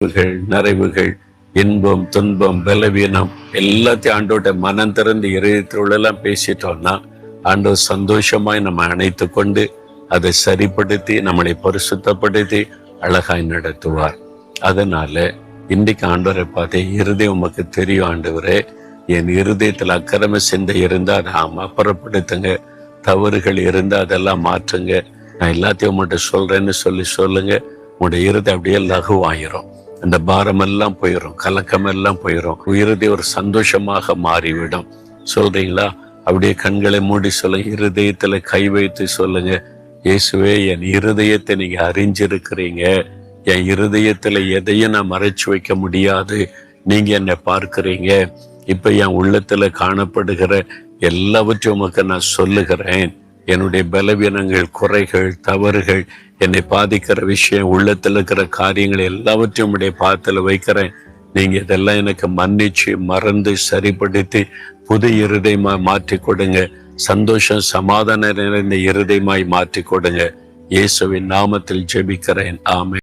நிறைவுகள், இன்பம், துன்பம், பலவீனம் எல்லாத்தையும் ஆண்டோட மனம் திறந்து இதயத்திலெல்லாம் பேசிட்டோம்னா ஆண்டவர் சந்தோஷமாய் நம்ம அணைத்து கொண்டு அதை சரிப்படுத்தி நம்மளை பரிசுத்தப்படுத்தி அழகாய் நடத்துவார். அதனால இன்றைக்கு ஆண்டவரை பார்த்து, இருதயம் உமக்கு தெரியும் ஆண்டவரே, என் இருதயத்தில் அக்கிரம சிந்தை இருந்தா அதை அப்புறப்படுத்துங்க, தவறுகள் இருந்தா அதெல்லாம் மாற்றுங்க, நான் எல்லாத்தையும் உங்கள்கிட்ட சொல்றேன்னு சொல்லுங்க. உங்களுடைய இருதயம் அப்படியே லகுவாயிரும், அந்த பாரம் எல்லாம் போயிடும், கலக்கம் எல்லாம் போயிடும், இருதயம் ஒரு சந்தோஷமாக மாறிவிடும். சொல்றீங்களா? அப்படியே கண்களை மூடி சொல்லுங்க, இருதயத்துல கை வைத்து சொல்லுங்க, இயேசுவே, என் இருதயத்தை நீங்க அறிஞ்சிருக்கிறீங்க, என் இருதயத்துல எதையும் நான் மறைச்சு வைக்க முடியாது, நீங்க என்னை பார்க்கிறீங்க. இப்ப என் உள்ளத்துல காணப்படுகிற எல்லாவற்றையும் உமக்கு நான் சொல்லுகிறேன். என்னுடைய பலவீனங்கள், குறைகள், தவறுகள், என்னை பாதிக்கிற விஷயம், உள்ளத்துல இருக்கிற காரியங்கள் எல்லாவற்றையும் உடைய பாதத்துல வைக்கிறேன். நீங்க இதெல்லாம் எனக்கு மன்னிச்சு மறந்து சரிப்படுத்தி புது இருதயமாய் மாற்றி கொடுங்க. சந்தோஷம், சமாதானம் நிறைந்த இருதயமாய் மாற்றி கொடுங்க. இயேசுவின் நாமத்தில் ஜெபிக்கிறேன். ஆமென்.